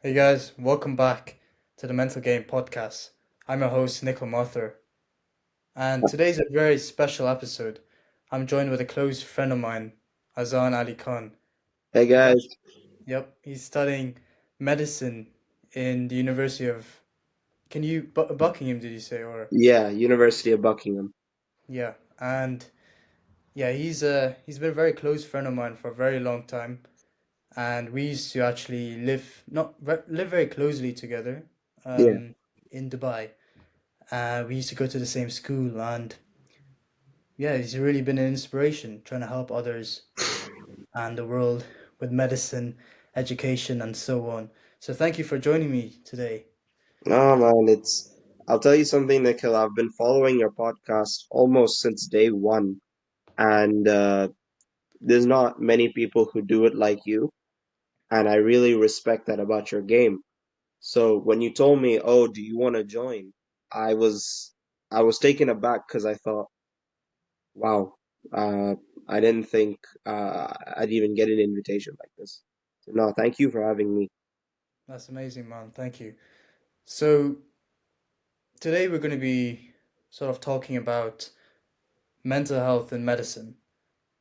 Hey guys, welcome back to the Mental Game Podcast. I'm your host, Nikhil Mathur, and today's a very special episode. I'm joined with a close friend of mine, Azaan Ali Khan. Hey He's guys, actually, yep, he's studying medicine in the University of, Buckingham, did you say? Or, yeah, University of Buckingham. yeah, and yeah, he's been a very close friend of mine for a very long time, and we used to actually live, not ve- live very closely together, Yeah. um, in Dubai. We used to go to the same school, and yeah, he's really been an inspiration trying to help others and the world with medicine, education, and so on. So thank you for joining me today. Oh man, I'll tell you something, Nikhil. I've been following your podcast almost since day one, and there's not many people who do it like you, and I really respect that about your game. So when you told me, "Oh, do you want to join?" I was I was taken aback because I thought, "Wow, uh, I didn't think I'd even get an invitation like this." So no, thank you for having me. That's amazing, man. Thank you. So today we're going to be sort of talking about mental health and medicine.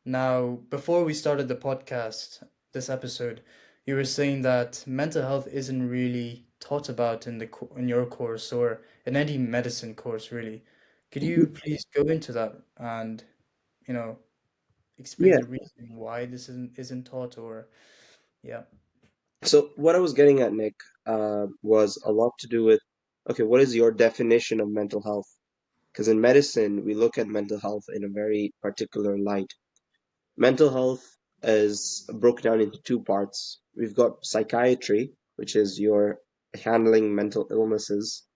Now, before we started the podcast, this episode, you were saying that mental health isn't really taught about in in your course or in any medicine course, really. Could you please go into that and, you know, explain Yeah. the reason why this isn't taught or yeah. So what I was getting at, Nick, was a lot to do with, okay, what is your definition of mental health? Because in medicine, we look at mental health in a very particular light. Mental health is broken down into two parts. We've got psychiatry, which is your handling mental illnesses,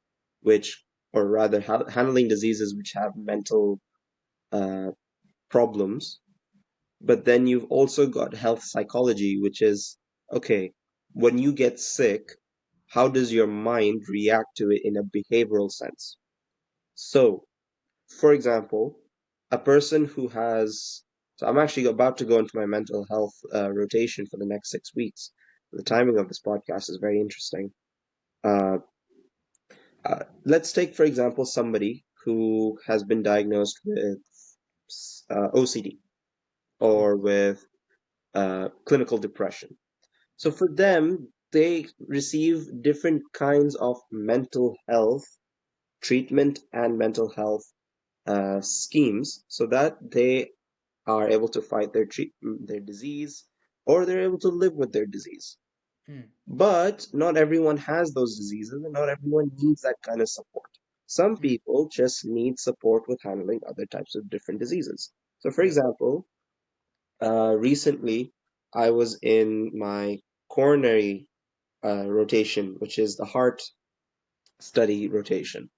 which, or rather, handling diseases which have mental uh, problems. But then you've also got health psychology, which is, okay, when you get sick, how does your mind react to it in a behavioral sense? So, for example, a person who has, so I'm actually about to go into my mental health rotation for the next 6 weeks. The timing of this podcast is very interesting. Uh, let's take, for example, somebody who has been diagnosed with OCD or with clinical depression. So for them, they receive different kinds of mental health treatment and mental health schemes so that they are able to fight their disease or they're able to live with their disease. Mm, But not everyone has those diseases and not everyone needs that kind of support. Some mm, people just need support with handling other types of different diseases. So, for yeah. example, recently I was in my coronary rotation, which is the heart study rotation.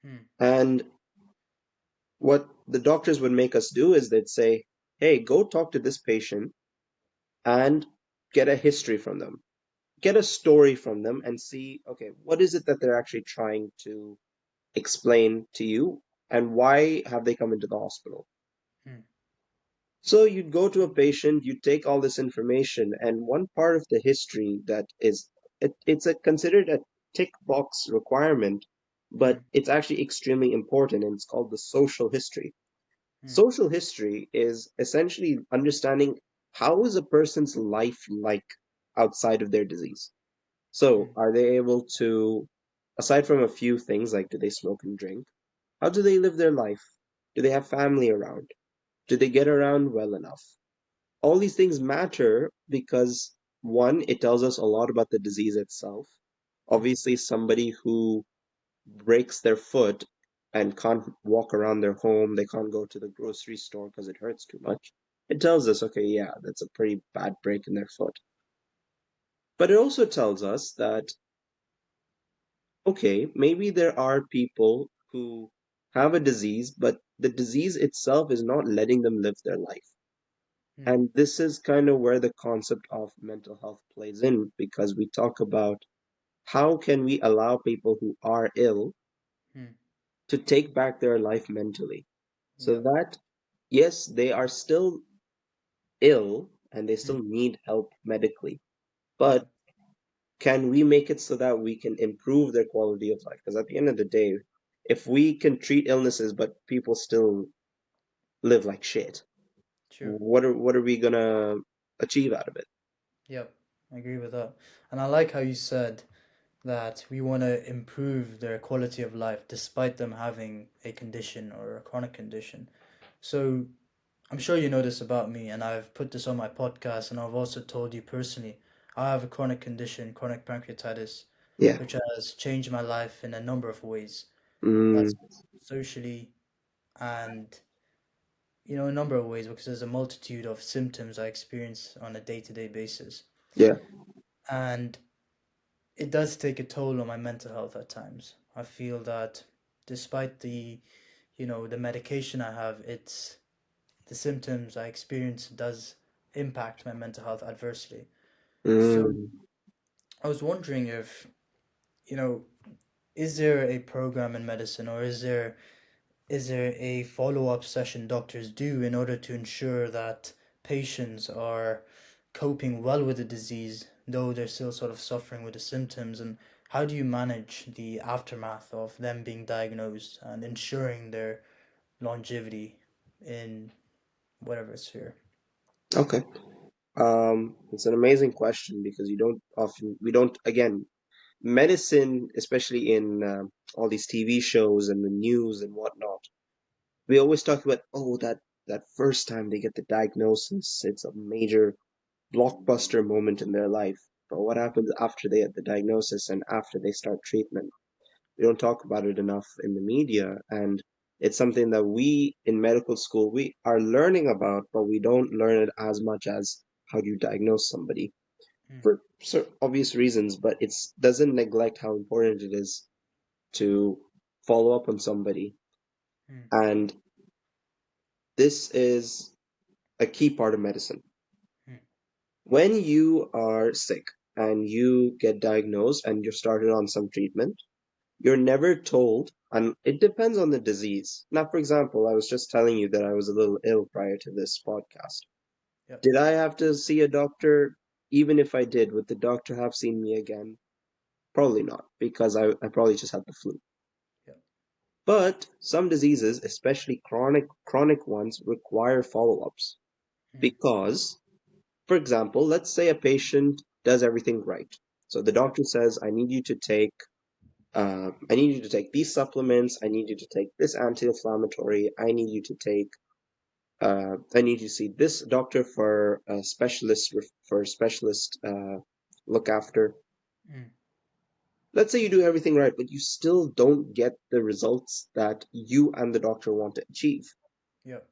Mm, And what the doctors would make us do is they'd say, hey, go talk to this patient and get a history from them, get a story from them, and see, okay, what is it that they're actually trying to explain to you, and why have they come into the hospital? mm, So you'd go to a patient, you take all this information, and one part of the history that is, it's considered a tick box requirement, but mm, it's actually extremely important, and it's called the social history. mm, Social history is essentially understanding how is a person's life like outside of their disease. So, mm, are they able to, aside from a few things like do they smoke and drink, how do they live their life? Do they have family around? Do they get around well enough? All these things matter because one, it tells us a lot about the disease itself. mm, Obviously, somebody who breaks their foot and can't walk around their home, they can't go to the grocery store because it hurts too much. It tells us, okay, yeah, that's a pretty bad break in their foot. But it also tells us that, okay, maybe there are people who have a disease, but the disease itself is not letting them live their life. mm, And this is kind of where the concept of mental health plays in because we talk about how can we allow people who are ill mm, to take back their life mentally so yeah. that, yes, they are still ill and they Mm, still need help medically, yeah. but can we make it so that we can improve their quality of life? Because at the end of the day, if we can treat illnesses but people still live like shit, True. what are we gonna achieve out of it? Yep. I agree with that. And I like how you said that we want to improve their quality of life despite them having a condition or a chronic condition. So I'm sure you know this about me, and I've put this on my podcast, and I've also told you personally. I have a chronic condition, chronic pancreatitis, Yeah. which has changed my life in a number of ways. Mm, That's socially and, a number of ways because there's a multitude of symptoms I experience on a day-to-day basis. yeah. And it does take a toll on my mental health at times. I feel that despite the medication I have, the symptoms I experience does impact my mental health adversely. So Mm, I was wondering if, you know, is there a program in medicine or is there a follow-up session doctors do in order to ensure that patients are coping well with the disease, though they're still sort of suffering with the symptoms? And how do you manage the aftermath of them being diagnosed and ensuring their longevity in whatever sphere? okay. It's an amazing question because we don't, again, medicine, especially in all these TV shows and the news and whatnot, we always talk about, oh, that first time they get the diagnosis, it's a major blockbuster moment in their life. But what happens after they get the diagnosis and after they start treatment? We don't talk about it enough in the media, and it's something that we in medical school we are learning about, but we don't learn it as much as how do you diagnose somebody Mm, for obvious reasons, but it doesn't neglect how important it is to follow up on somebody. mm, And this is a key part of medicine. mm, When you are sick and you get diagnosed and you're started on some treatment, you're never told, and it depends on the disease. Now, for example, I was just telling you that I was a little ill prior to this podcast. yep, Did I have to see a doctor? Even if I did, would the doctor have seen me again? Probably not, because I probably just had the flu. yep, But some diseases, especially chronic ones, require follow-ups. mm, Because, for example, let's say a patient does everything right. So the yep, doctor says, I need you to take these supplements. I need you to take this anti-inflammatory. I need you to see this doctor for a specialist look after. mm, Let's say you do everything right, but you still don't get the results that you and the doctor want to achieve. yep,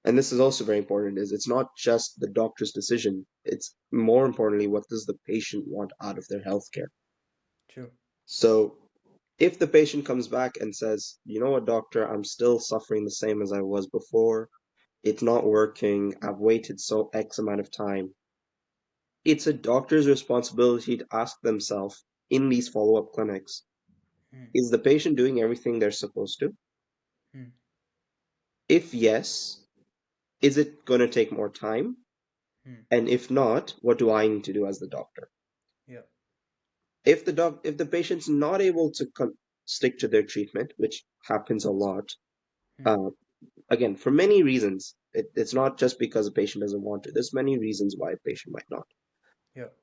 And this is also very important, is it's not just the doctor's decision. It's more importantly, what does the patient want out of their healthcare? true, So if the patient comes back and says, you know what, doctor, I'm still suffering the same as I was before. It's not working. I've waited so X amount of time. It's a doctor's responsibility to ask themselves in these follow-up clinics, mm, is the patient doing everything they're supposed to? mm, If yes, is it going to take more time? mm, And if not, what do I need to do as the doctor? yep, If the patient's not able to stick to their treatment, which happens a lot, mm, uh, again, for many reasons, it's not just because a patient doesn't want to. There's many reasons why a patient might not. yep,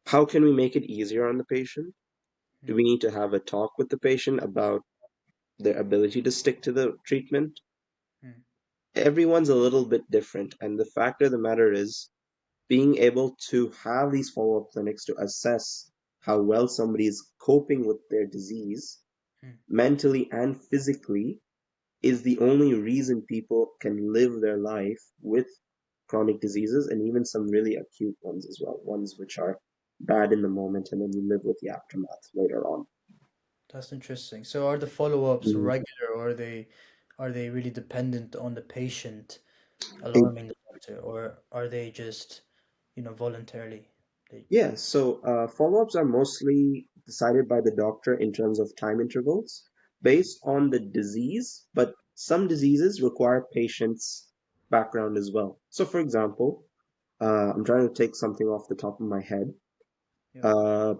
How can we make it easier on the patient? Do mm, we need to have a talk with the patient about their ability to stick to the treatment? mm, Everyone's a little bit different, and the fact of the matter is, being able to have these follow-up clinics to assess how well somebody is coping with their disease, mm. mentally and physically, is the only reason people can live their life with chronic diseases and even some really acute ones as well, ones which are bad in the moment and then you live with the aftermath later on. That's interesting. So are the follow-ups Mm. regular or are they really dependent on the patient It- alarming the doctor, or are they just, voluntarily? They, yeah, so follow-ups are mostly decided by the doctor in terms of time intervals mm, based on the disease, but some diseases require patient's background as well. So, for example, I'm trying to take something off the top of my head. Yeah. Uh,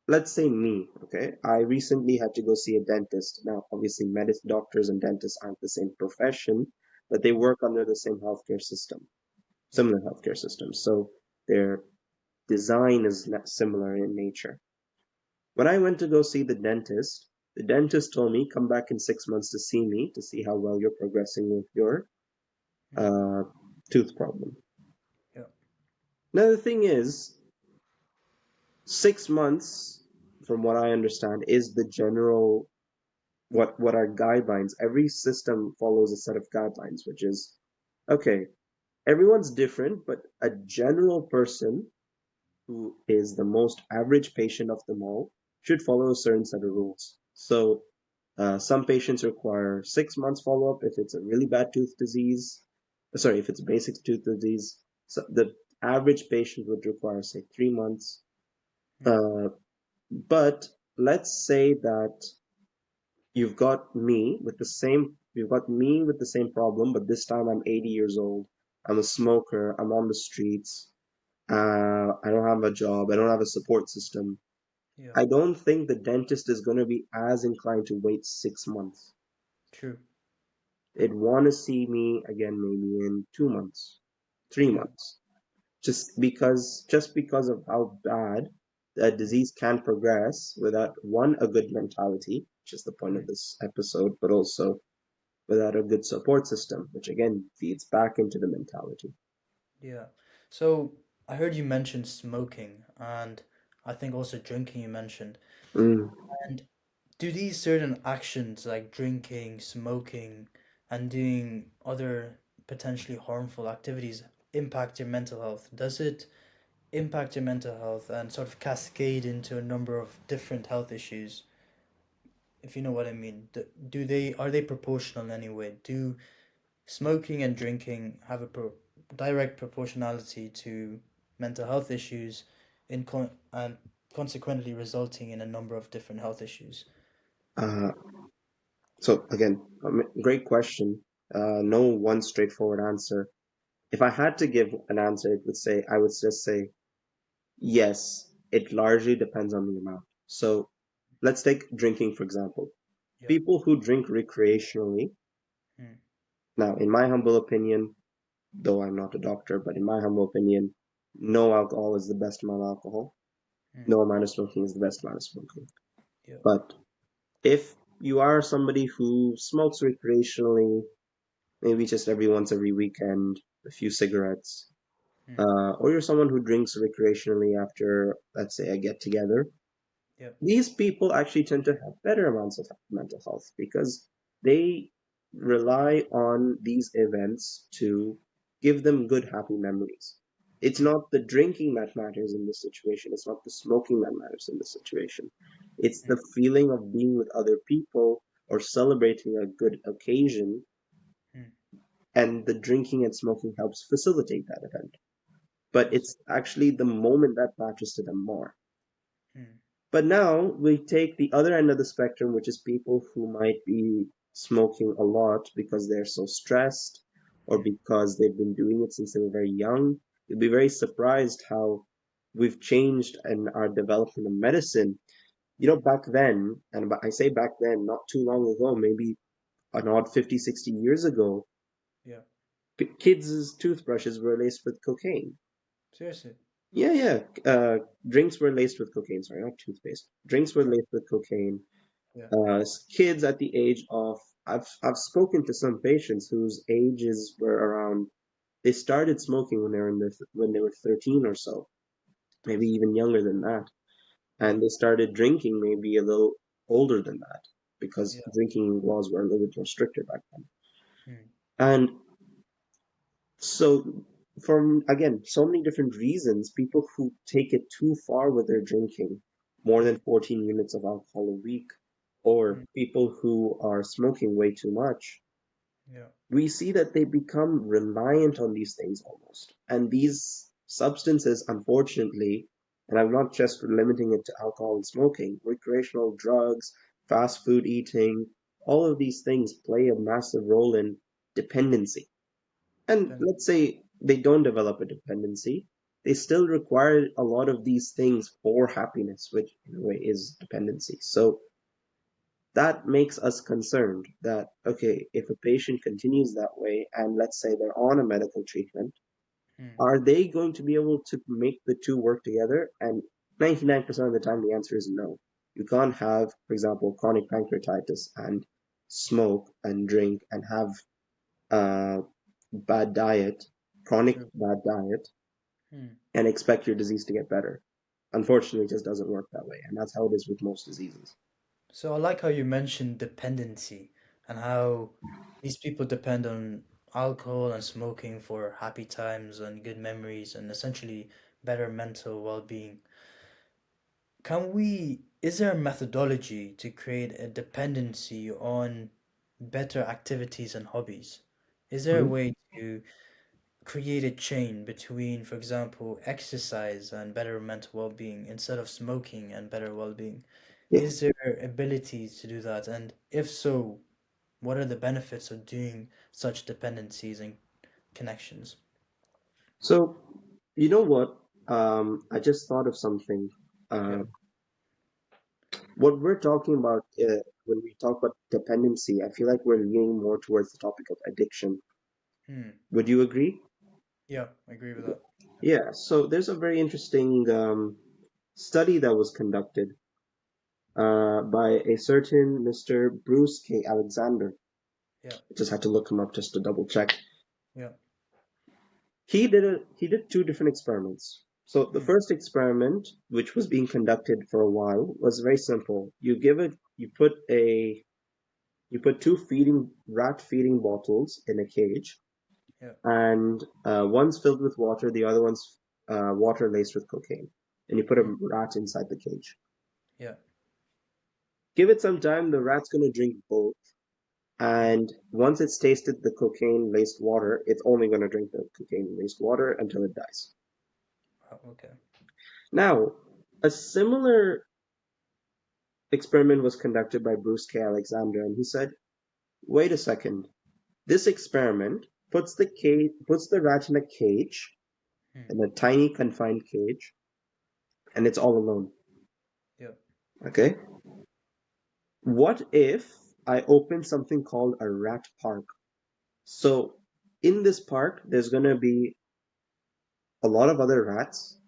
let's say me, okay? I recently had to go see a dentist. Now, obviously, doctors and dentists aren't the same profession, but they Mm. work under the same healthcare system, Yeah. similar healthcare systems. So their design is similar in nature. When I went to go see the dentist told me, come back in 6 months to see me to see how well you're progressing with your Mm. uh, tooth problem. Yeah. Now, the thing is, 6 months, from what I understand, is the general what are guidelines. Every system follows a set of guidelines, which is okay, everyone's different, but a general person who is the most average patient of them all should follow a certain set of rules. So some patients require 6 months follow-up if it's a really bad tooth disease. Sorry, if it's a basic tooth disease. So the average patient would require, say, 3 months. Mm. Uh, but let's say that you've got me with the same problem, but this time I'm 80 years old. I'm a smoker. I'm on the streets. I don't have a job. I don't have a support system. Yeah. I don't think the dentist is going to be as inclined to wait 6 months. True. They'd want to see me again maybe in 2 months, three Yeah. months, just because of how bad a Mm. disease can progress without one a good mentality, which is the point of Mm. this episode, but also without a good support system, which again feeds back into the mentality. Yeah. So I heard you mention smoking, and I think also drinking you mentioned. Mm. And do these certain actions like drinking, smoking, and doing other potentially harmful activities impact your mental health? Does it impact your mental health and sort of cascade into a number of different health issues, if you know what I mean? Do they are they proportional in any way? Do smoking and drinking have a direct proportionality to mental health issues and consequently resulting in a number of different health issues? Uh, so again, great question. No one straightforward answer. If I had to give an answer, I would just say yes. It largely depends on the amount. So let's take drinking for example. Yeah. People who drink recreationally, Mm. now in my humble opinion, though I'm not a doctor, but in my humble opinion, no alcohol is the best amount of alcohol. Mm. No amount of smoking is the best amount of smoking. Yeah. But if you are somebody who smokes recreationally, maybe just every weekend, a few cigarettes, Mm. or you're someone who drinks recreationally after, let's say, a get together, Yeah. these people actually tend to have better amounts of mental health because they rely on these events to give them good, happy memories. It's Mm. not the drinking that matters in this situation. It's not the smoking that matters in this situation. It's Mm. the feeling of being with other people or celebrating a good occasion, Mm. and the drinking and smoking helps facilitate that event. But Interesting. it's actually the moment that matters to them more. Mm. But now we take the other end of the spectrum, which is people who might be smoking a lot because they're so stressed or Mm. because they've been doing it since they were very young. You'll be very surprised how we've changed in our development of medicine. Mm. Back then, and I say back then, not too long ago, maybe an odd 50, 60 years ago, Yeah. kids' toothbrushes were laced with cocaine. Seriously. Yeah, yeah. Drinks were laced with cocaine. Sorry, not toothpaste. Drinks were laced with cocaine. Yeah. Kids at the age of I've spoken to some patients whose ages were around. They started smoking when they were 13 or so, maybe Fantastic. even younger than that, Yeah. and they started drinking maybe a little older than that because Yeah. drinking laws were a little bit more stricter back then. Mm. And so, from again, so many different reasons, people who take it too far with their drinking, more than Mm. 14 units of alcohol a week, or Mm. people who are smoking way too much, Yeah. we see that they become reliant on these things almost. And these substances, unfortunately, and I'm not just limiting it to alcohol and smoking, recreational drugs, fast food eating, all of these things play a massive role in dependency. And Then. let's say they don't develop a dependency. they still require a lot of these things for happiness, which in a way is dependency. So that makes us concerned that, okay, if a patient continues that way, and let's say they're on a medical treatment, Hmm. are they going to be able to make the two work together? And 99% of the time, the answer is no. You can't have, for example, chronic pancreatitis and smoke and drink and have uh, bad diet, chronic True. bad diet, Hmm. and expect your disease to get better. Unfortunately, it just doesn't work that way. And that's how it is with most diseases. So I like how you mentioned dependency and how these people depend on alcohol and smoking for happy times and good memories and essentially better mental well-being. Is there a methodology to create a dependency on better activities and hobbies? Is there a Mhm. way to create a chain between, for example, exercise and better mental well-being instead of smoking and better well-being? Yeah. Is there abilities to do that? And if so, what are the benefits of doing such dependencies and connections? So, you know what? I just thought of something. Yeah. Uh, what we're talking about when we talk about dependency, I feel like we're leaning more towards the topic of addiction. Hmm. Would you agree? Yeah, I agree with that. Yeah. So there's a very interesting study that was conducted by a certain Mr. Bruce K. Alexander. Yeah. I just had to look him up just to double check. Yeah. He did two different experiments. So the Hmm. first experiment, which was being conducted for a while, was very simple. You put two rat feeding bottles in a cage, Yeah. and one's filled with water, the other one's water laced with cocaine, and you put Hmm. a rat inside the cage. Yeah. Give it some time, the rat's gonna drink both, Hmm. and once it's tasted the cocaine laced water, it's only gonna drink the cocaine laced water until it dies. Wow, okay. Now, a similar experiment was conducted by Bruce K. Alexander, and he said, "Wait a second. This experiment puts the rat in a cage, Hmm. in a tiny confined cage, and it's all alone. Yeah. Okay? What if I open something called a rat park? So in this park, there's gonna be a lot of other rats,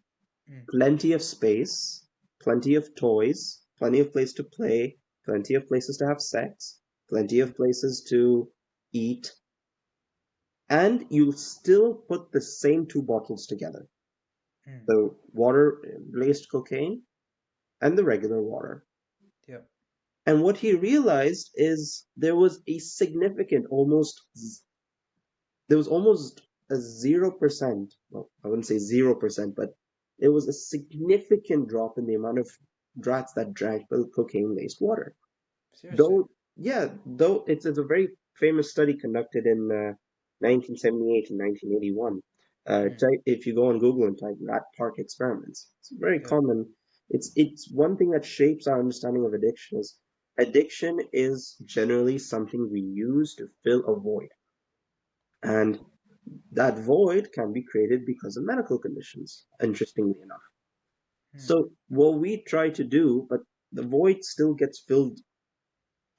Hmm. plenty of space, plenty of toys, plenty of place to play, plenty of places to have sex, plenty Hmm. of places to eat, and you'll still put the same two bottles together, Hmm. the water laced cocaine and the regular water. Yeah. And what he realized is there was almost a 0%, well, I wouldn't say 0%, but there was a significant drop in the amount of rats that drank the cocaine laced water. Seriously. Though, yeah, though it's a very famous study conducted in 1978 and 1981. Hmm. If you go on Google and type rat park experiments, it's very Yeah. common. It's one thing that shapes our understanding of addiction is generally something we use to fill a void, and that void can be created because of medical conditions. Interestingly enough, Hmm. so what we try to do, but the void still gets filled.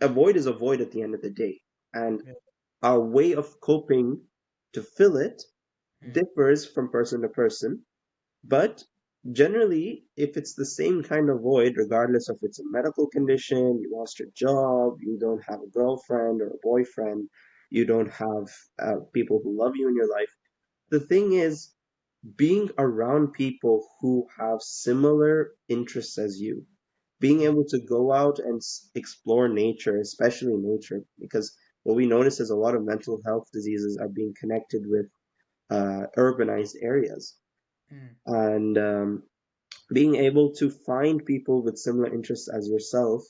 A void is a void at the end of the day, and Yeah. our way of coping to fill it Hmm. differs from person to person, but generally, if it's the same kind of void, regardless of it's a medical condition, you lost your job, you don't have a girlfriend or a boyfriend, you don't have people who love you in your life, the thing is, being around people who have similar interests as you, being Hmm. able to go out and explore nature, especially nature, because what we notice is a lot of mental health diseases are being connected with urbanized areas. Hmm. And being able to find people with similar interests as yourself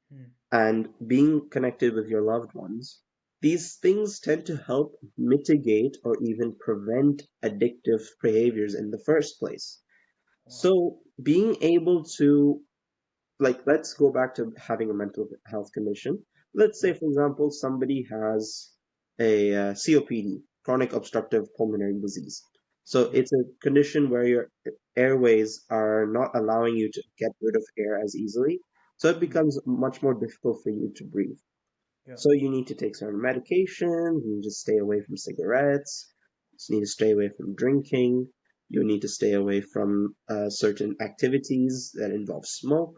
Hmm. and being connected with your loved ones, these things tend to help mitigate or even prevent addictive behaviors in the first place. Wow. So being able to, like, let's go back to having a mental health condition. Let's say, Yeah. for example, somebody has a COPD, chronic obstructive pulmonary disease. So Yeah. it's a condition where your airways are not allowing you to get rid of air as easily. So it Mm. becomes much more difficult for you to breathe. Yeah. So you need to take certain medications, you need to stay away from cigarettes, you need to stay away from drinking, you need to stay away from certain activities that involve smoke.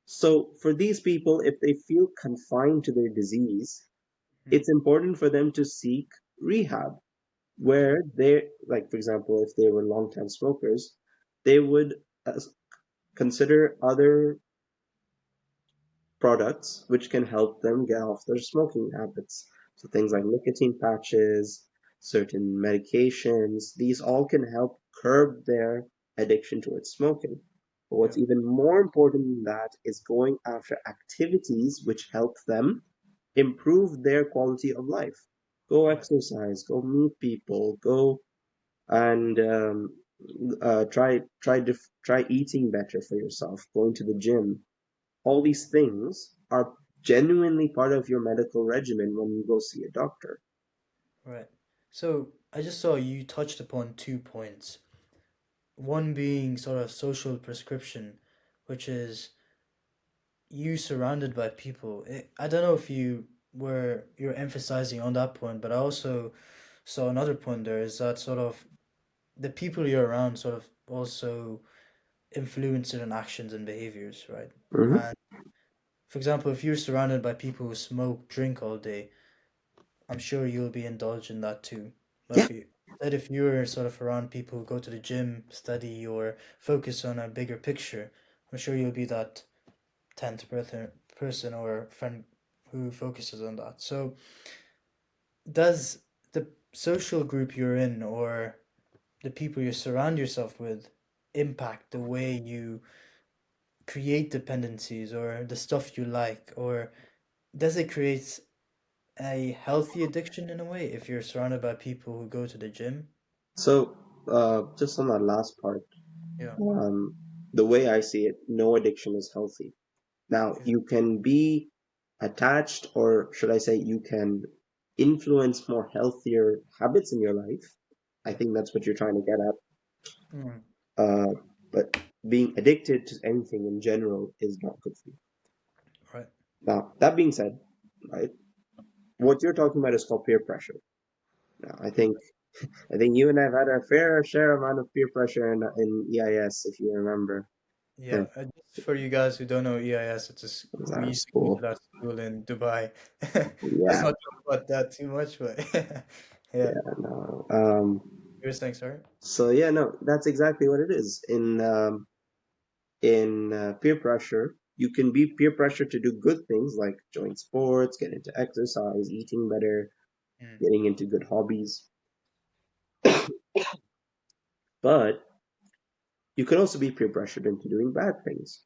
So for these people, if they feel confined to their disease, Mm. it's important for them to seek rehab, Yeah. where they, like for example, if they were long-time smokers, they would consider other products which can help them get off their smoking habits. So things like Yeah. nicotine patches, certain medications, these all can help curb their addiction towards smoking. But Yeah. what's even more important than that is going after activities which help them improve their quality of life. Go Right. exercise, go meet people, go and try eating better for yourself, going to the gym. All these things are genuinely part of your medical regimen when you go see a doctor. Right. So I just saw you touched upon 2 points. One being sort of social prescription, which is you surrounded by people. I don't know if you're emphasizing on that point, but I also saw another point there is that sort of the people you're around sort of also influence certain actions and behaviors, right? Hmm. And for example, if you're surrounded by people who smoke, drink all day, I'm sure you'll be indulged in that too. But Yeah. if you're sort of around people who go to the gym, study, or focus on a bigger picture, I'm sure you'll be that tenth person or friend who focuses on that. So does the social group you're in or the people you surround yourself with impact the way you create dependencies or the stuff you like, or does it create a healthy addiction in a way if you're surrounded by people who go to the gym? So, just on that last part, Yeah. um, the way I see it, no addiction is healthy. Now, Ex- you can be attached, or should I say, you can influence more healthier habits in your life. I Yeah. think that's what you're trying to get at. Mm. But being addicted to anything in general is not good for you. Right. Now, that being said, right, what you're talking about is called peer pressure. Now, I think you and I've had our fair share amount of peer pressure in EIS, if you remember. Yeah. Just for you guys who don't know EIS, Was we our used to go to school. that school in Dubai. Let's Yeah, not talk about that too much, but yeah. yeah, no. You were saying, sorry? So yeah, no, that's exactly what it is. In peer pressure, you can be peer pressure to do good things like join sports, get into exercise, eating better, Mm. getting into good hobbies. But you can also be peer pressured into doing bad things.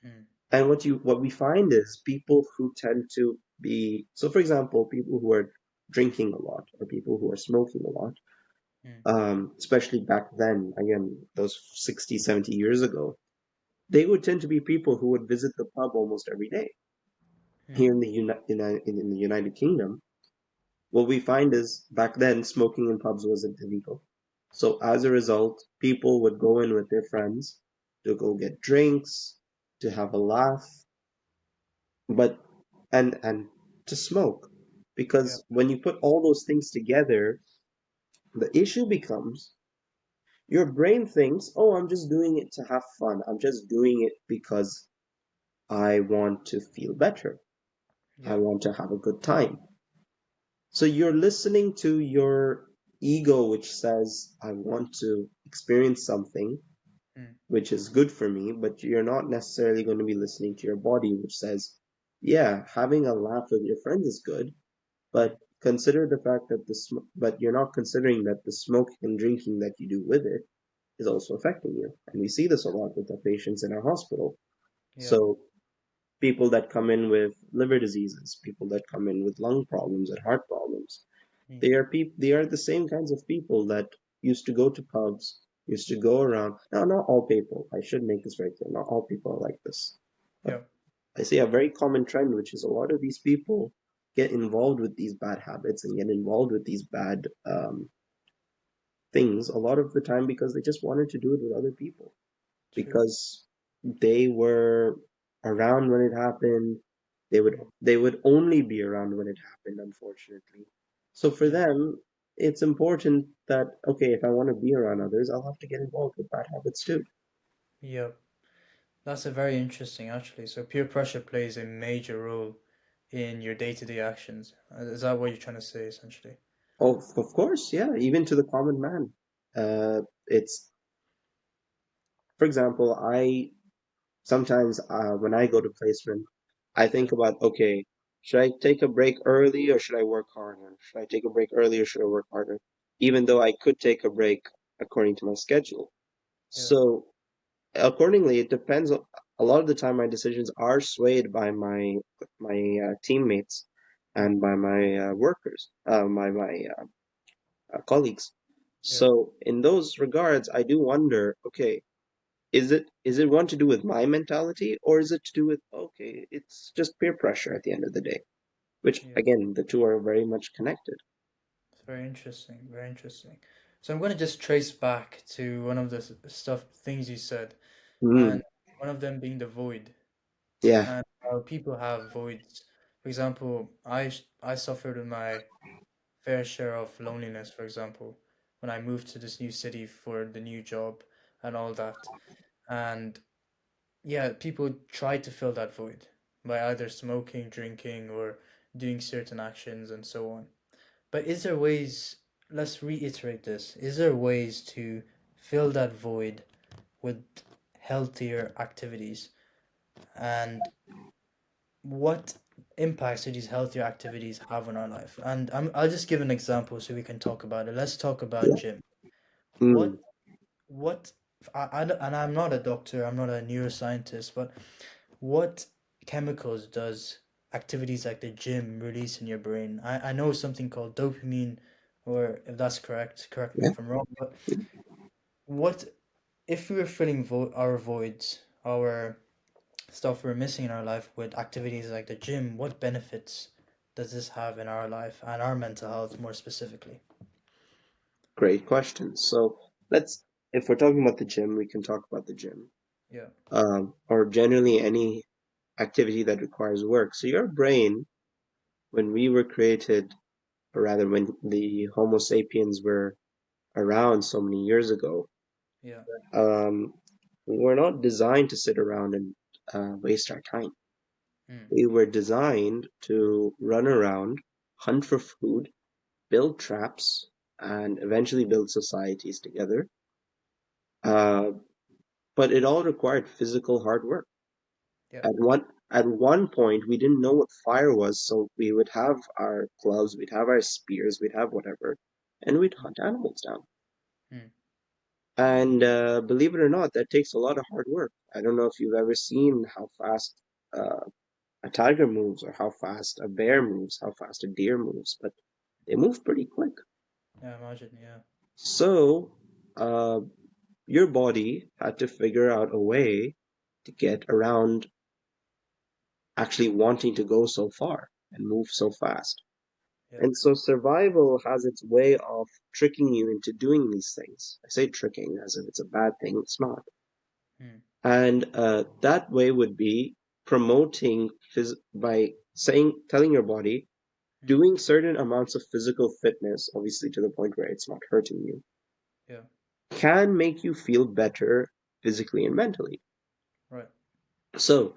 Mm. And what we find is people who tend to be, so for example, people who are drinking a lot or people who are smoking a lot, Mm. especially back then, again, those 60, 70 years ago, they would tend to be people who would visit the pub almost every day. Mm. Here in in the United Kingdom, what we find is back then smoking in pubs wasn't illegal. So as a result, people would go in with their friends to go get drinks, to have a laugh, but and to smoke. Yeah. Because when you put all those things together, the issue becomes your brain thinks, oh, I'm just doing it to have fun. I'm just doing it because I want to feel better. I Yeah. want to have a good time. So you're listening to your ego, which says, I want to experience something Mm. which is good for me, but you're not necessarily going to be listening to your body, which says, yeah, having a laugh with your friends is good, Mm. but consider the fact that but you're not considering that the smoking and drinking that you do with it is also affecting you. And we see this a lot with the patients in our hospital. Yeah. So people that come in with liver diseases, people that come in with lung problems and heart problems, Mm. they are the same kinds of people that used to go to pubs, used to go around. Now, not all people. I should make this very clear. Not all people are like this. But Yeah. I see a very common trend, which is a lot of these people get involved with these bad habits and get involved with these bad things a lot of the time because they just wanted to do it with other people, True. because they were around when it happened. They would only be around when it happened, unfortunately. So for Yeah. them, it's important that, okay, if I want to be around others, I'll have to get involved with bad habits too. Yep. That's a very interesting actually. So peer pressure plays a major role in your day-to-day actions. Is that what you're trying to say essentially? Oh, of course, yeah, even to the common man. It's, for example, I sometimes when I go to placement, I Yeah. think about, okay, should I take a break early or should I work harder? Should I take a break early or should I work harder? Even though I could take a break according to my schedule. Yeah. So accordingly, it depends. A lot of the time, my decisions are swayed by my teammates Mm. and by my workers, my colleagues. Yeah. So in those regards, I do wonder, okay, is it one to do with my mentality, or is it to do with, okay, it's just peer pressure at the end of the day? Which Yeah. again, the two are very much connected. It's very interesting. Very interesting. So I'm going to just trace back to one of the things you said, Mm, and one of them being the void, yeah, and how people have voids. For example, I suffered with my fair share of loneliness, for example, when I moved to this new city for the new job and all that. And yeah, people try to fill that void by either smoking, drinking, or doing certain actions and so on. But is there ways, let's reiterate this, is there ways to fill that void with healthier activities? And what impacts do these healthier activities have on our life? And I'll just give an example so we can talk about it. Let's talk about yeah. gym. What, Mm, what, and I'm not a doctor, I'm not a neuroscientist, but what chemicals does activities like the gym release in your brain? I know something called dopamine, or if that's correct, correct me yeah, if I'm wrong, but what if we were filling our voids, our stuff we're missing in our life with activities like the gym, what benefits does this have in our life and our mental health more specifically? great question. So let's, if we're talking about the gym, we can talk about the gym, Yeah, or generally any activity that requires work. So your brain, when we were created, or rather when the Homo sapiens were around so many years ago, yeah, um, we're not designed to sit around and waste our time. mm, We were designed to run around, hunt for food, build traps, and eventually build societies together. Uh, but it all required physical hard work. yeah, At one point, we didn't know what fire was, so we would have our gloves, we'd have our spears, we'd have whatever, and we'd hunt animals down. mm, And believe it or not, that takes a lot of hard work. I don't know if you've ever seen how fast uh, a tiger moves, or how fast a bear moves, how fast a deer moves, but they move pretty quick. yeah, imagine, yeah, So, uh, your body had to figure out a way to get around actually wanting to go so far and move so fast. yeah, And so survival has its way of tricking you into doing these things. I say tricking as if it's a bad thing, it's not. mm, And that way would be promoting by telling your body, mm, doing certain amounts of physical fitness, obviously to the point where it's not hurting you, yeah, can make you feel better physically and mentally. right, So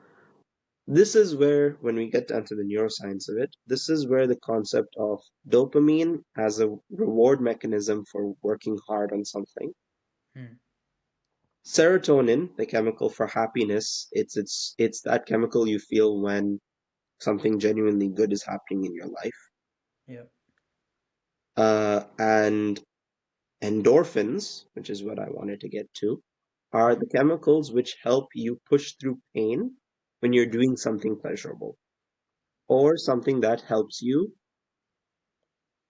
this is where, when we get down to the neuroscience of it, this is where the concept of dopamine as a reward mechanism for working hard on something, mm, serotonin, the chemical for happiness, it's that chemical you feel when something genuinely good is happening in your life, yeah, and endorphins, which is what I wanted to get to, are mm, the chemicals which help you push through pain when you're doing something pleasurable, right, or something that helps you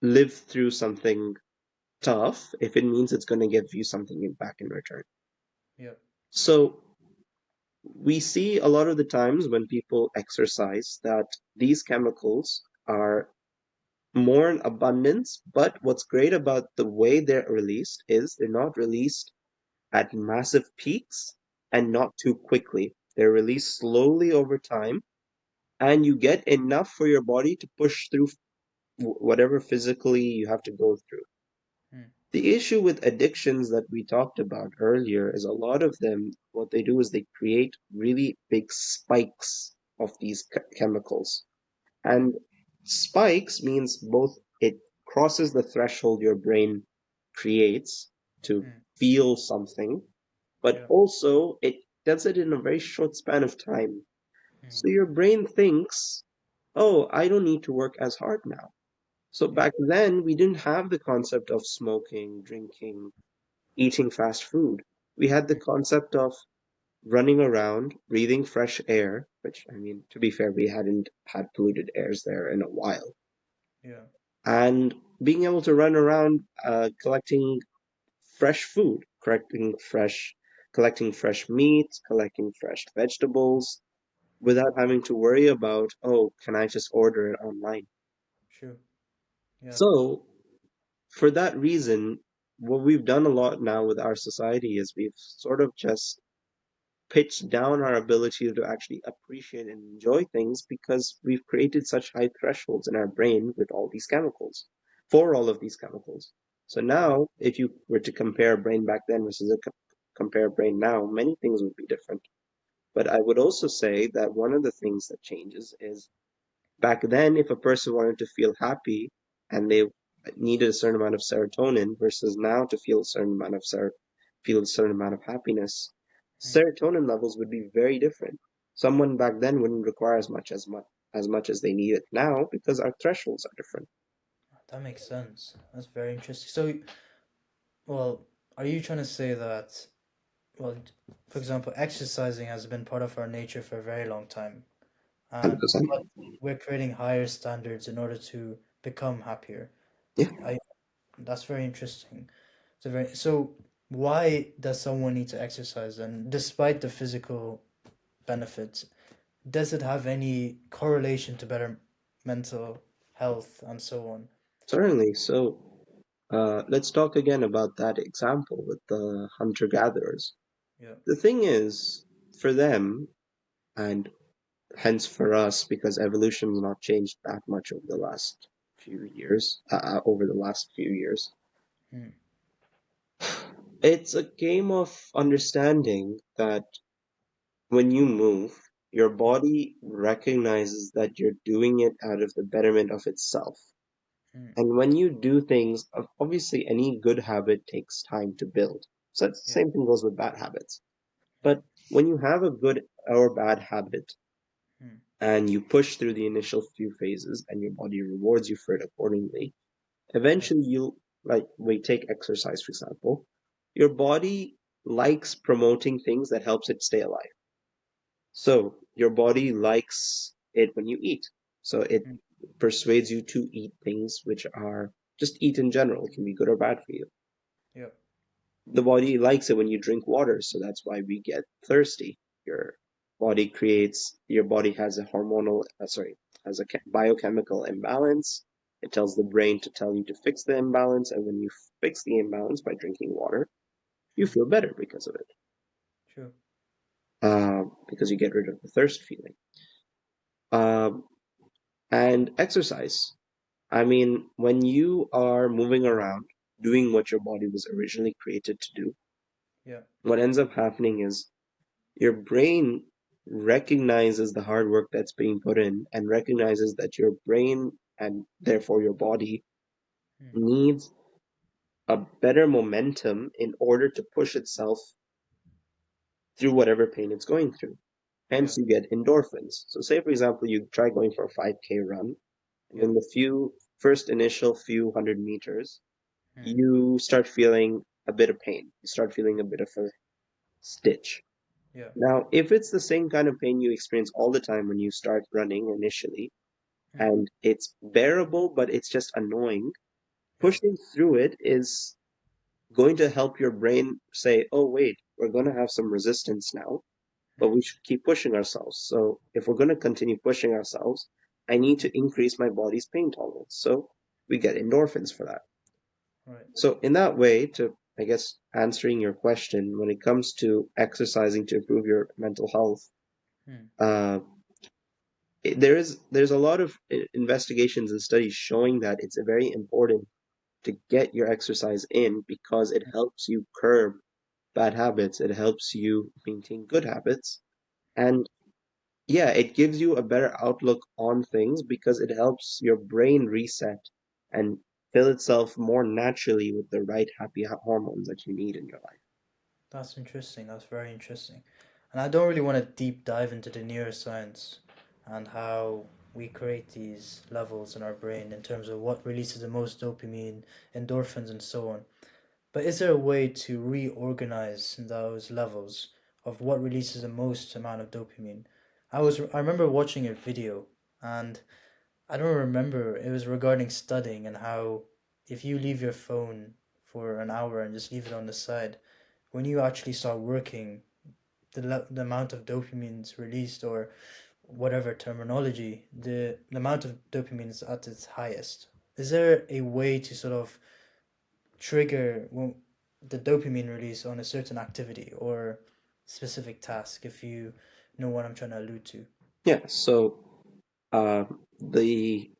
live through something tough if it means it's going to give you something back in return. yeah, So we see a lot of the times when people exercise that these chemicals are more in abundance, but what's great about the way they're released is they're not released at massive peaks and not too quickly. They're released slowly over time, and you get enough for your body to push through whatever physically you have to go through. Mm, The issue with addictions that we talked about earlier is a lot of them, what they do is they create really big spikes of these chemicals. mm, And spikes means both it crosses the threshold your brain creates to mm, feel something, but yeah. also it does it in a very short span of time. Mm, So your brain thinks, oh, I don't need to work as hard now. So yeah. back then, we didn't have the concept of smoking, drinking, eating fast food. We had the Mm, concept of running around, breathing fresh air, which, I mean, to be fair, we hadn't had polluted airs there in a while, yeah. and being able to run around collecting fresh food, collecting fresh meat, collecting fresh vegetables without having to worry about, oh, can I just order it online? True. Yeah. So, for that reason, what we've done a lot now with our society is we've sort of just pitched down our ability to actually appreciate and enjoy things because we've created such high thresholds in our brain with all these chemicals, for all of these chemicals. So Yeah. now, if you were to compare brain back then versus compare brain now, many things would be different. But I would also say that one of the things that changes is back then, if a person wanted to feel happy and Mm, they needed a certain amount of serotonin versus now to feel a certain amount of feel a certain amount of happiness, mm. serotonin levels would be very different. Someone back then wouldn't require as much as they need it now because our thresholds are different. That makes sense. That's very interesting. So, well, are you trying to say that, well, for example, exercising has been part of our nature for a very long time, and 100%. but we're creating higher standards in order to become happier. Yeah, I That's very interesting. So why does someone need to exercise? And despite the physical benefits, does it have any correlation to better mental health and so on? certainly. So let's talk again about that example with the hunter-gatherers. Yeah. The thing is, for them, and hence for us, because evolution's not changed that much over the last few years, Mm, it's a game of understanding that when you move, your mm, body recognizes that you're doing it out of the betterment of itself. mm, And when you do things, obviously any good habit takes time to build. So the yeah. same thing goes with bad habits. Yeah. But when you have a good or bad habit, Mm, and you push through the initial few phases and your body rewards you for it accordingly, yeah. eventually you, like we take exercise for example, your body likes promoting things that helps it stay alive. So your body likes it when you eat. So it Mm, persuades you to eat things which are just eat in general. It can be good or bad for you. yeah. The body likes it when you drink water, so that's why we get thirsty. Your your body has a has a biochemical imbalance. It tells the brain to tell you to fix the imbalance, and when you fix the imbalance by drinking water, you Mm, feel better because of it, true. because you get rid of the thirst feeling. Um, and exercise. I mean, when you are moving around, doing what your body was originally created to do, Yeah. what ends up happening is your brain recognizes the hard work that's being put in and recognizes that your brain and therefore your body Mm, needs a better momentum in order to push itself through whatever pain it's going through. yeah. Hence, you get endorphins. So, say for example, you try going for a 5K run, and Yeah. in the first initial few hundred meters, Mm, you start feeling a bit of pain. You start feeling a bit of a stitch. yeah. Now, if it's the same kind of pain you experience all the time when you start running initially, Mm, and it's bearable, but it's just annoying, yeah. pushing through it is going to help your brain say, oh, wait, we're going to have some resistance now, but Mm, we should keep pushing ourselves. So if we're going to continue pushing ourselves, I need to increase my body's pain tolerance. So we get endorphins for that. Right. So in that way, to I guess answering your question, when it comes to exercising to improve your mental health, Mm. uh, there's a lot of investigations and studies showing that it's very important to get your exercise in because it helps you curb bad habits, it helps you maintain good habits, Mm. and yeah, it gives you a better outlook on things because it helps your brain reset and fill itself more naturally with the right happy hormones that you need in your life. That's interesting. That's very interesting. And I don't really want to deep dive into the neuroscience and how we create these levels in our brain in terms of what releases the most dopamine, endorphins, and so on. But is there a way to reorganize those levels of what releases the most amount of dopamine? I remember watching a video, and I don't remember, it was regarding studying and how if you leave your phone for an hour and just leave it on the side, when you actually start working, the amount of dopamine is released, or whatever terminology, the amount of dopamine is at its highest. Is there a way to sort of trigger the dopamine release on a certain activity or specific task, if you know what I'm trying to allude to? Yeah, so uh, the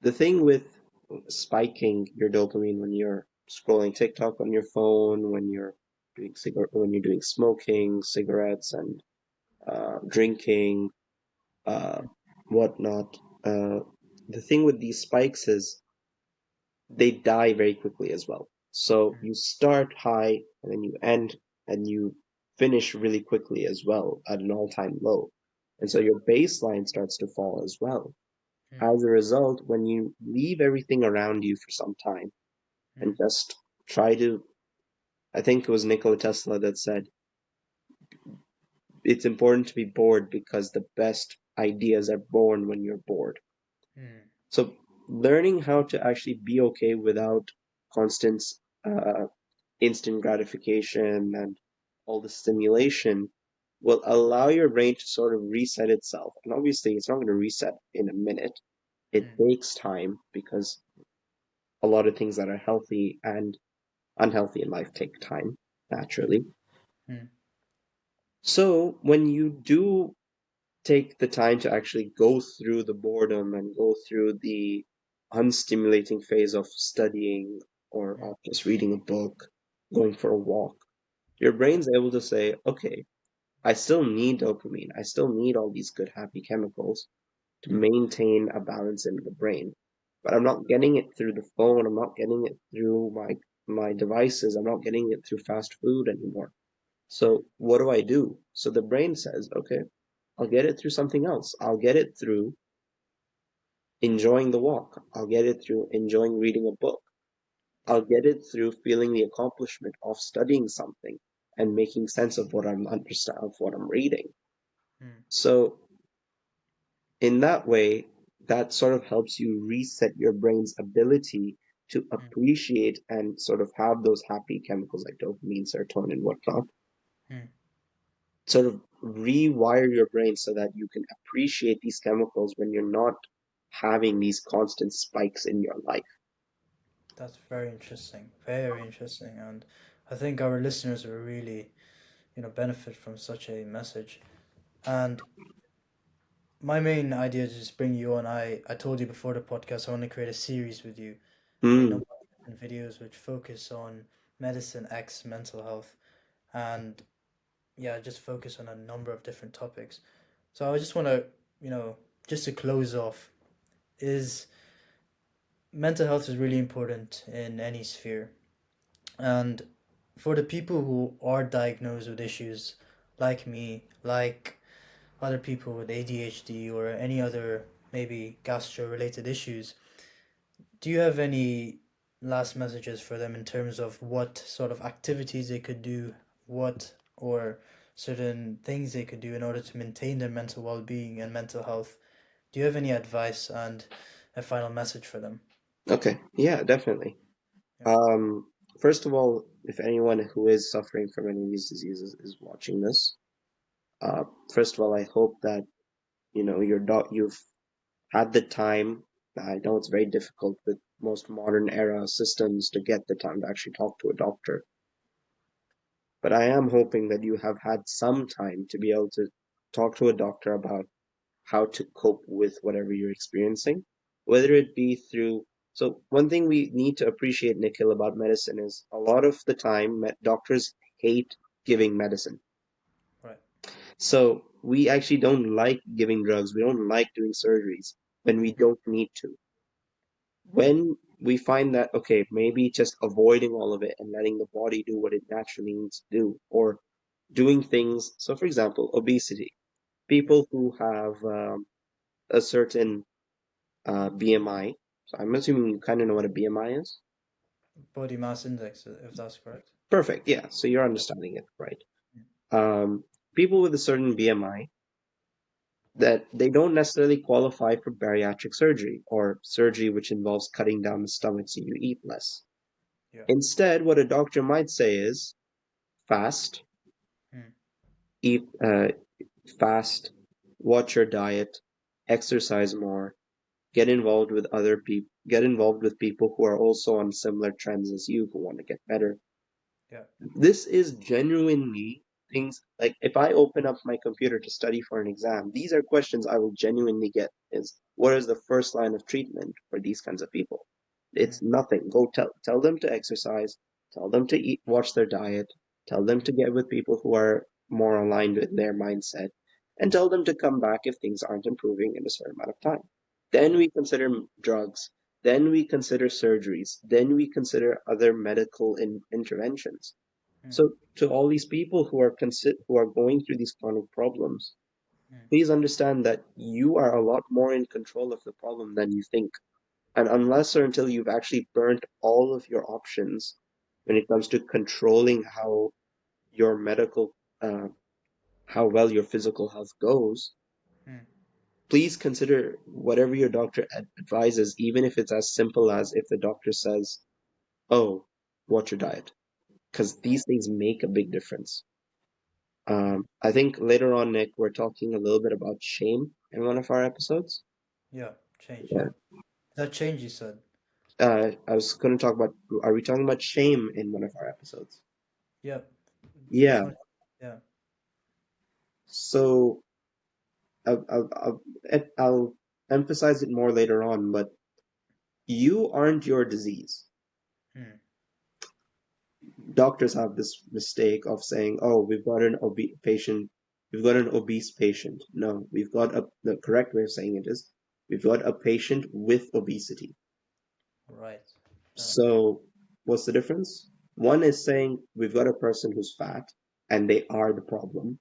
the thing with spiking your dopamine when you're scrolling TikTok on your phone, when you're doing smoking, cigarettes, and drinking, uh, whatnot. Uh, the thing with these spikes is they die very quickly as well. So Mm. you start high and then you end and you finish really quickly as well at an all-time low. And so Yeah. your baseline starts to fall as well. Mm. As a result, when you leave everything around you for some time and Mm. just try to, I think it was Nikola Tesla that said, it's important to be bored because the best ideas are born when you're bored. Mm. So learning how to actually be okay without constant uh, instant gratification and all the stimulation will allow your brain to sort of reset itself. And obviously, it's not going to reset in a minute. It Mm. takes time because a lot of things that are healthy and unhealthy in life take time, Mm. naturally. Mm. So when you do take the time to actually go through the boredom and go through the unstimulating phase of studying or Mm. of just reading a book, going for a walk, your Yeah. brain's able to say, okay, I still need dopamine. I still need all these good, happy chemicals to Mm. maintain a balance in the brain. But I'm not getting it through the phone. I'm not getting it through my devices. I'm not getting it through fast food anymore. Mm. So what do I do? So the brain says, okay, I'll get it through something else. I'll get it through enjoying the walk. I'll get it through enjoying reading a book. Yeah. I'll get it through feeling the accomplishment of studying something and making sense of what I'm understand of what I'm reading. Mm. So in that way, that sort of helps you reset your brain's ability to Mm. appreciate and sort of have those happy chemicals like dopamine, serotonin, whatnot, Mm. sort of rewire your brain so that you can appreciate these chemicals when you're not having these constant spikes in your life. That's very interesting. Very interesting. And I think our listeners will really, benefit from such a message. And my main idea to just bring you on, I told you before the podcast, I want to create a series with you, a Mm, number of different videos which focus on medicine X mental health, and yeah, just focus on a number of different topics. So I just want to, you know, just to close off, is mental health is really important in any sphere. And for the people who are diagnosed with issues like me, like other people with ADHD or any other maybe gastro related issues, do you have any last messages for them in terms of what sort of activities they could do, what or certain things they could do in order to maintain their mental well being and mental health? Do you have any advice and a final message for them? okay, yeah, definitely. Yeah. Um, First of all, if anyone who is suffering from any of these diseases is watching this, uh, first of all, I hope that you've had the time I know it's very difficult with most modern era systems to get the time to actually talk to a doctor, but I am hoping that you have had some time to be able to talk to a doctor about how to cope with whatever you're experiencing, whether it be through. So, one thing we need to appreciate, Nikhil, about medicine is a lot of the time doctors hate giving medicine. Right. So, we actually don't like giving drugs, we don't like doing surgeries when we don't need to. When we find that, okay, maybe just avoiding all of it and letting the body do what it naturally needs to do, or doing things. So, for example, obesity. Yeah. People who have a certain BMI. So I'm assuming you kind of know what a BMI is. Body mass index, if that's correct. Perfect. Yeah. So you're Yeah. understanding it right. Um, People with a certain BMI that they don't necessarily qualify for bariatric surgery or surgery which involves cutting down the stomach so you eat less. Yeah. Instead, what a doctor might say is fast, Mm. eat fast, watch your diet, exercise more, get involved with people who are also on similar trends as you who want to get better. Yeah. This is genuinely things like if I open up my computer to study for an exam, these are questions I will genuinely get is what is the first line of treatment for these kinds of people? Mm. It's nothing. Go tell them to exercise, tell them to eat, watch their diet, tell them to get with people who are more aligned with their mindset, and tell them to come back if things aren't improving in a certain amount of time. Then Yeah. we consider drugs, then we consider surgeries, then we consider other medical interventions. Mm. So to all these people who are going through these chronic problems, Mm. please understand that you are a lot more in control of the problem than you think. And unless or until you've actually burnt all of your options when it comes to controlling your medical, uh, how well your physical health goes, Mm. please consider whatever your doctor advises, even if it's as simple as if the doctor says, "Oh, watch your diet," because Yeah. these things make a big difference. I think later on, Nick, we're talking a little bit about shame in one of our episodes. Yeah. Change. Yeah. Yeah. That change you said. I was going to talk about, are we talking about shame in one of our episodes? Yeah. Which Yeah. one? Yeah. So I'll emphasize it more later on, but you aren't your disease. Mm. Doctors have this mistake of saying, "Oh, we've got an obese patient, we've got an obese patient." No, the correct way of saying it is, we've got a patient with obesity. Right. Yeah. So what's the difference? One is saying we've got a person who's fat and they are the problem, Mm.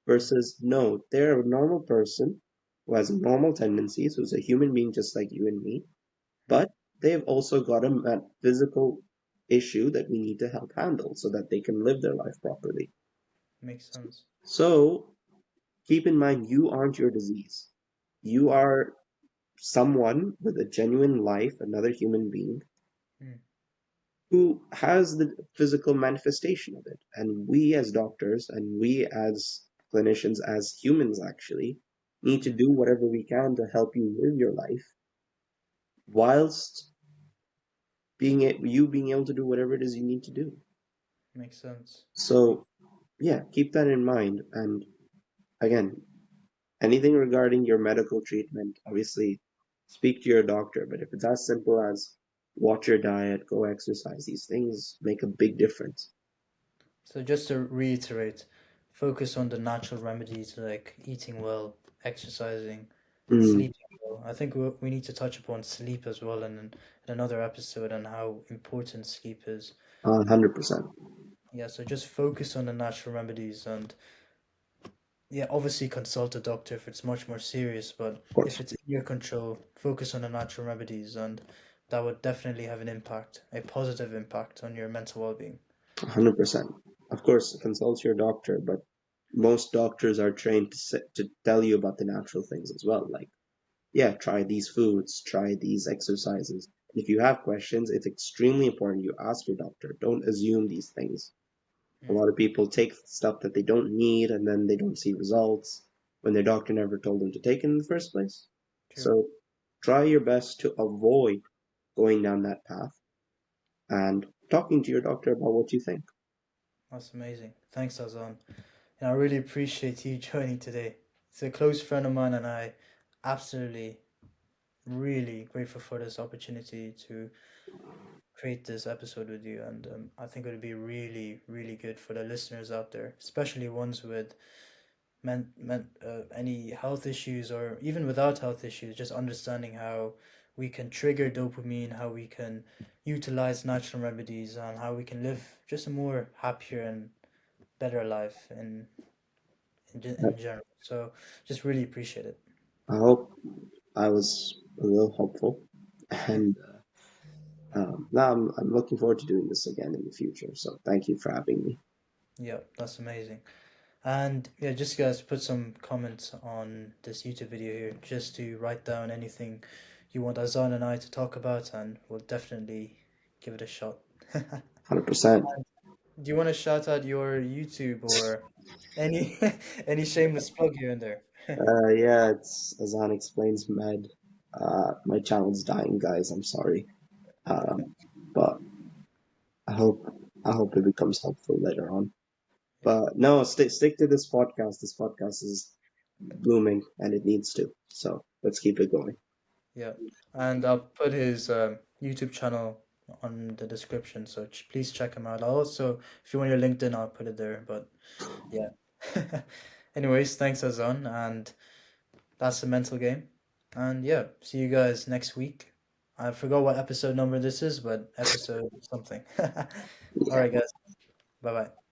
versus no, they're a normal person who has normal tendencies, who's a human being just like you and me, Mm. but they've also got a physical issue that we need to help handle so that they can live their life properly. Makes sense. So keep in mind, you aren't your disease. You Yeah. are someone with a genuine life, another human being Mm. who has the physical manifestation of it. And we as doctors and we as clinicians, as humans actually, need to Mm. do whatever we can to help you live your life whilst being able to do whatever it is you need to do. Makes sense. Makes. So yeah, keep that in mind. And again, anything regarding your medical treatment, obviously speak to your doctor. But if it's as simple as watch your diet, go exercise, these things make a big difference. So just to reiterate, focus on the natural remedies like eating well, exercising, Mm, sleeping well. I think we need to touch upon sleep as well in another episode and how important sleep is. 100%. Yeah, so just focus on the natural remedies and yeah, obviously consult a doctor if it's much more serious, but Of if course. it's in your control, focus on the natural remedies and that would definitely have an impact, a positive impact on your mental well-being. 100%. Of course, consult your doctor, but most doctors are trained to tell you about the natural things as well. Like, yeah, try these foods, try these exercises. If you have questions, it's extremely important you ask your doctor. Don't assume these things. A Mm, lot of people take stuff that they don't need and then they don't see results when their doctor never told them to take it in the first place. true. So try your best to avoid going down that path and talking to your doctor about what you think. That's amazing. Thanks, Azan. And I really appreciate you joining today. It's a close friend of mine, and I absolutely really grateful for this opportunity to create this episode with you. And I think it would be really, really good for the listeners out there, especially ones with any health issues or even without health issues, just understanding how we can trigger dopamine, how we can utilize natural remedies, and how we can live just a more happier and better life Uh, in general. So just really appreciate it. I hope I was a little helpful, and now I'm looking forward to doing this again in the future. So thank you for having me. Yeah, that's amazing. And yeah, just guys put some comments on this YouTube video here just to write down anything you want Azan and I to talk about, and we'll definitely give it a shot. Do 100%. you want to shout out your YouTube or any any shameless plug here and there? Yeah, it's Azaan Explains Med. My channel's dying, guys. I'm sorry. But I hope I hope it becomes helpful later on. Yeah, But no, stick to this podcast. This podcast is blooming and it needs to. So let's keep it going. yeah. And I'll put his YouTube channel on the description, so please check him out. I'll also, if you want your LinkedIn, I'll put it there. But yeah. Anyways, thanks Azan, and that's the mental game. And yeah, see you guys next week. I forgot what episode number this is, but episode something. All Yeah. right, guys. Bye bye.